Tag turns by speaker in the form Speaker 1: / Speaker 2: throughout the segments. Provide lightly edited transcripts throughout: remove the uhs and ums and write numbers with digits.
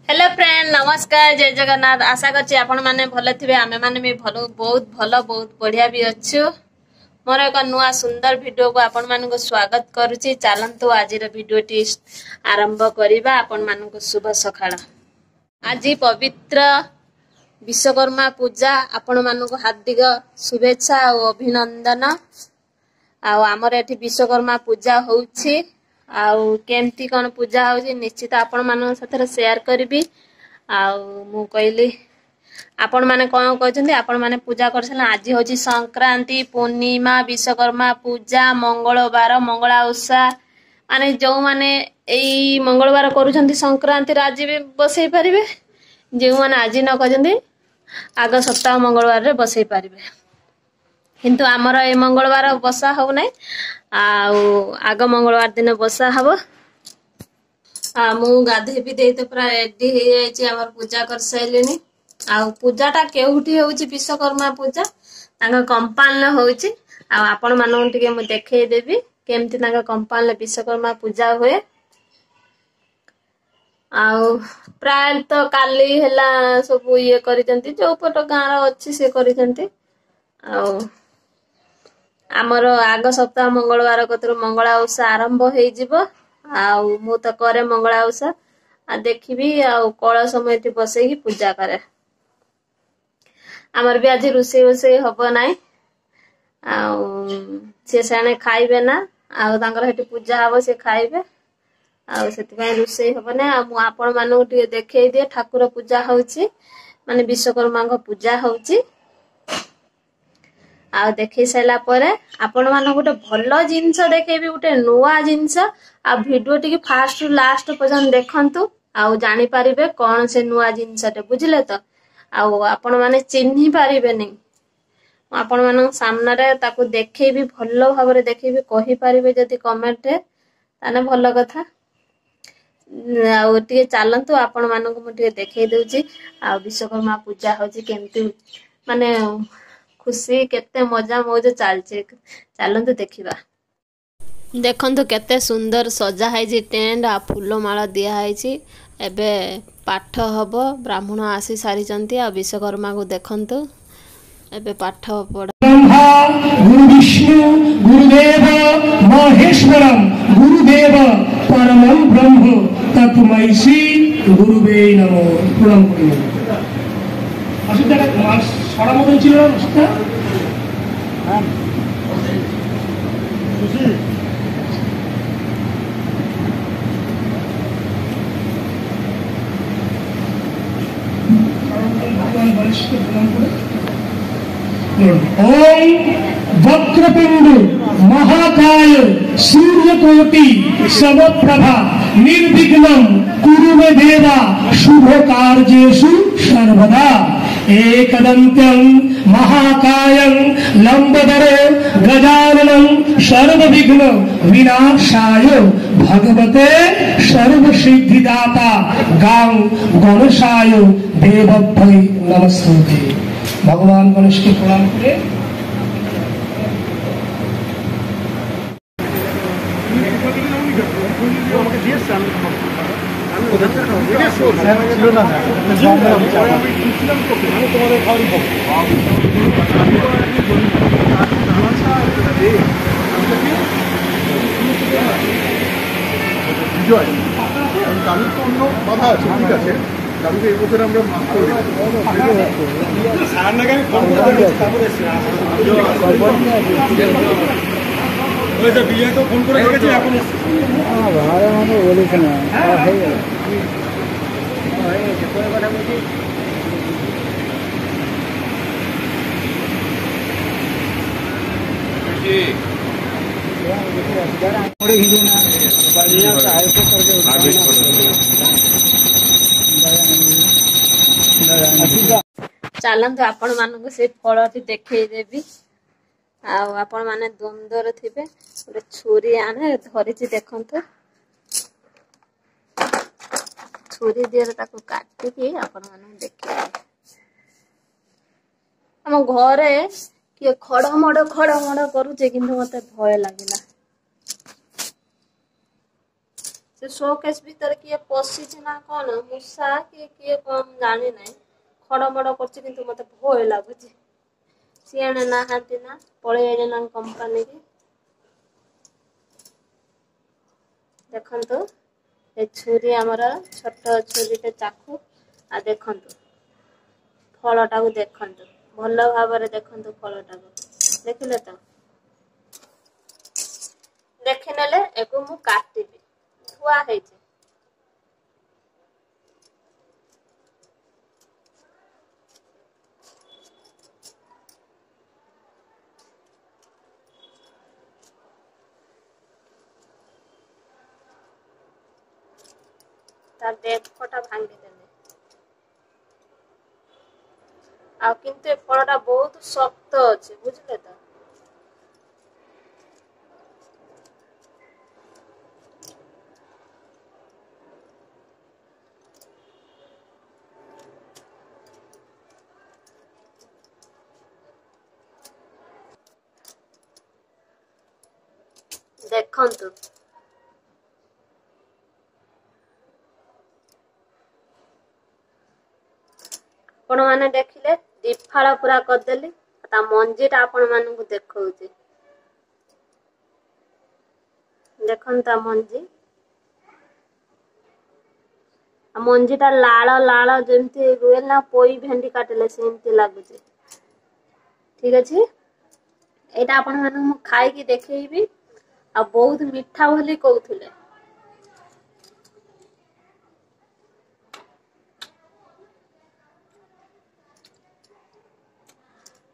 Speaker 1: Hello friend नमस्कार जय जगन्नाथ आशा करछि आपण माने भले थिबे आमे माने भी बहुत बढ़िया भी अच्छु मोर एक नुआ सुंदर वीडियो को आपण मान को स्वागत करूछि। चलंतु आज वीडियो टी आरंभ करिबा। आपण मान को शुभ सखाळ। आज पवित्र विश्वकर्मा पूजा आपण मान को हार्दिक शुभेच्छा और अभिनंदन। आमर एठी विश्वकर्मा पूजा होउछि आउ केमती कौन पूजा होउछि निश्चित आपण मान साथे शेयर करबी। मु कहली आपण माने कौन कहते आपण माने पूजा करसला। आज होछि संक्रांति पूर्णिमा विश्वकर्मा पूजा मंगलवार मंगला ओषा माने जो माने एई मंगलवार करूछंती संक्रांति आज भी बसई परिबे। जो माने आज न कहते आग सप्ताह मंगलवार रे बसई परिबे। किंतु आमर ए मंगलवार बसा हो नै आग मंगलवार दिन बसा हब। मु गाधे भी दे तो पूरा रेडी हो जाइए आमर पूजा कर साइलेनी। पूजाटा केउठी होउची विश्वकर्मा पूजा तांगा कंपाल होउची। आपण मानन टिके मु देखै देबी केमती तांगा कंपाल विश्वकर्मा पूजा होए। प्राय तो काली हेला सब ये करिसंती जो पट गाँव अच्छी से करिसंती। आमर आग सप्ताह मंगलवार कतर मंगला ओषा आरंभ हो जिवो। मु तो करे मंगला ओषा देखिबी कल समय बसई पूजा करे। आमर भी आज रुसे उसे हब नाई से साने खाइबे ना तांकर हेटी पूजा हब से खाइबे से रुसे हब ना। आपण मानू टिके देखै दिए ठाकुर पूजा होउची माने विश्वकर्मा को पूजा होउची। देखै सैला परे आपण मान गोटे भल जिनस देखेबी गोटे नुआ जिनस वीडियो टिके फास्ट लास्ट पर्यंत देखंतु जानि पारिबे कौन से नुआ जिनसटे बुझले तो आपण माने चिन्हि पारिबे नहीं। आपण मान सामने रे ताकू देखेबी भल भाबरे देखेबी कहि पारिबे जदि कमेंट रे ताने भल कथा। टिके चलंतु आपण मान को मु टिके देखै दउची विश्वकर्मा पूजा होची केमती माने खुशी केते मजा मौज चलचे। चलंतु देखिबा। देखंतु केते सुंदर सजा है टेंट फूल माला दिया है। एबे पाठ हब ब्राह्मण आसी सारी चंती विश्वकर्मा को देखंतु एबे पाठ पढ़ा।
Speaker 2: ब्रह्मा गुरु विष्णु गुरुदेव महेश्वरम गुरुदेव परमं ब्रह्म तस्मै श्री गुरुवे नमो। प्रणाम करियो। আসলে ছড়া মতন ছিল না সেটা। হ্যাঁ খুশি ভগবান বলিষ্ঠ প্রণাম করে। ओम वक्रतुंड महाकाय सूर्यकोटि समप्रभा निर्विघ्नं कुरु मे देवा शुभ कार्येषु सर्वदा। एकदन्तं महाकायं लंबोदरं गजाननं सर्वविघ्न विनाशाय भगवते सर्वसिद्धिदाता गां गणेशाय देवभ्यै नमस्ते। भगवान गणेश के प्रणाम करे।
Speaker 3: বাধা আছে ঠিক আছে দাদুকে এই বছর আমরা মাফ করে সার নাকি আমি ফোন করে বিয়ে তো ফোন করে রেখেছি এখন ভাড়া মানে বলিস না হয়ে গেল কথা বলছি।
Speaker 1: चलंतु आपण मानक से फल देखई देबी। आपण माने द्वंद्वर थिबे गोटे छुरी आने धरिची देखंतु छुरी दिए ताको काटिकी आपण माने देखै। हम घरे कि खड़मड़ करूचे किंतु मते भय लागिला। से शोकेस भीतर किए पशि ना कौन मूषा किए कौन जानी ना खड़मड़ कर मत भय लगुच सीएने नहांती ना पलैले ना कंपनी की देखंतु ए छुरी आमर छोट छुरी चाकू आ देखंतु फलटा को देखंतु भल भाव देखंतु फलटा को देखिले तो देखिनेले एको मु काटिबी थुआ ହେଇଛି तार देखटा भांगी देले आ किंतु ए फलटा बहुत शक्त अछि बुझले तो देखंतु आपण माने देखिले दिफाळा पूरा करदेली ता मंजीटा आपण मानकु देखौची देखंता मंजीटा लाल लाल जेमती रुए ना पोई भेंडी काटले सेमती लागुची ठीक अछि एटा आपण माने मु खाई की देखैबी आ बहुत मीठा भली कहउथिले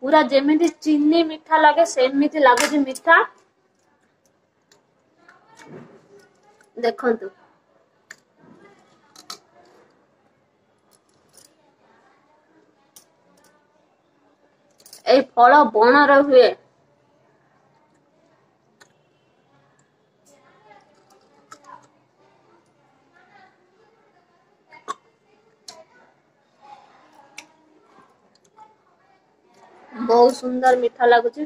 Speaker 1: पूरा जेमिति चीनी मीठा लगे सेमिति लागुची मीठा देखंतु ए फल बण रे हुए बहुत सुंदर मीठा लागुची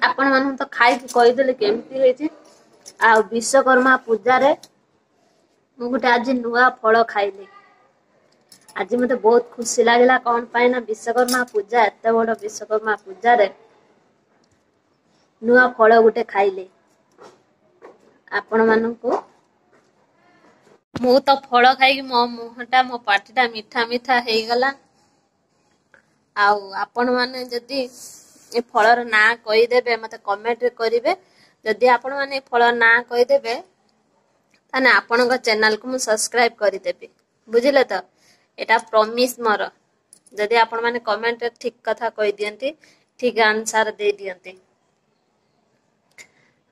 Speaker 1: आपण मानु तो खाई कहि देले केमती हेची आ विश्वकर्मा पूजा रे मु गुटे आज नुआ फल खाइली आज मते बहुत खुशी लागला कौन पाए ना विश्वकर्मा पूजा एते बड़ विश्वकर्मा पूजा रे नुआ फल गुटे खाइले आपण मानकु मु तो फल खाई मो मुहटा मो पाटीटा मीठा मीठा हेई गला आ आपण माने जदी ए फलर ना कहि देबे मते कमेंट करिवे जदी आपण माने फल ना कहि देबे ताने आपणक चैनल को मु सब्सक्राइब करि देबे बुझिले तो एटा प्रॉमिस मोर जदी आपण माने कमेंट ठीक कथा कहि दियंती ठीक आंसर दे दियंती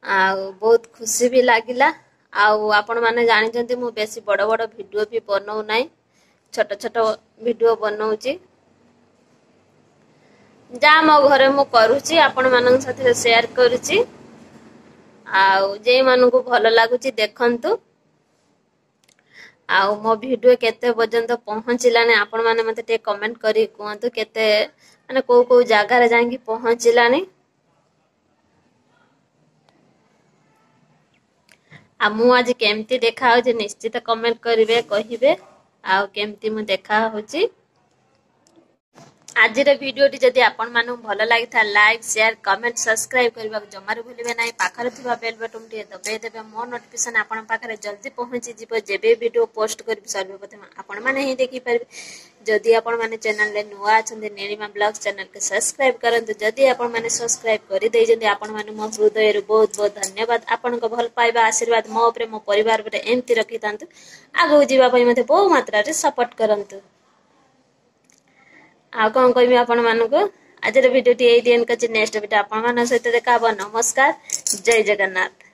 Speaker 1: आ बहुत खुशी भी लागिला आ आपण माने जानि जंती मु बेसी बड़ बड़ वीडियो भी बनाउ नाही छोट छोट वीडियो बनाउची जा मो घरे मु करूची आपण मानन साथे शेयर करूची आ जे मानकु भलो लागुची देखंतु आ मो वीडियो केते पर्यंत पहुंचिलाने आपण माने मते ते कमेंट करी कहंतु केते माने को को जागा रे जांगी पहुंचिलाने आ मु आज केमती देखा हो जे निश्चित कमेंट करिवे कहिबे आ केमती मु देखा होची आज वीडियो जदि आपण मानु भल लगी था लाइक शेयर कमेंट सब्सक्राइब करबा जमार भूलिबे नाही पाखरे थिबा बेल बटन टी दबाई देबे मो नोटिफिकेशन आपण पाखरे जल्दी पहुंची जिवो जेबे वीडियो पोस्ट करबी सर्वप्रथम आपण माने ही देखि परबे जदि आपण माने चैनल ले नुआ अछंदे नेणीमा ब्लॉग चैनल के सब्सक्राइब करंतु जदि आपण माने सब्सक्राइब करि देइ जंदे आपण माने मो हृदय रे बहुत बहुत धन्यवाद आपण को भल पाइबा आशीर्वाद मो ऊपर मो परिवार ऊपर एमती रखितांतु आगो जीवा पई मते बहुत मात्रा रे सपोर्ट करंतु आ कौन कहबी आपण मानको आज वीडियो टी एई दिन कछि नेक्स्ट वीडियो आपण मान सहित देखा नमस्कार जय जगन्नाथ।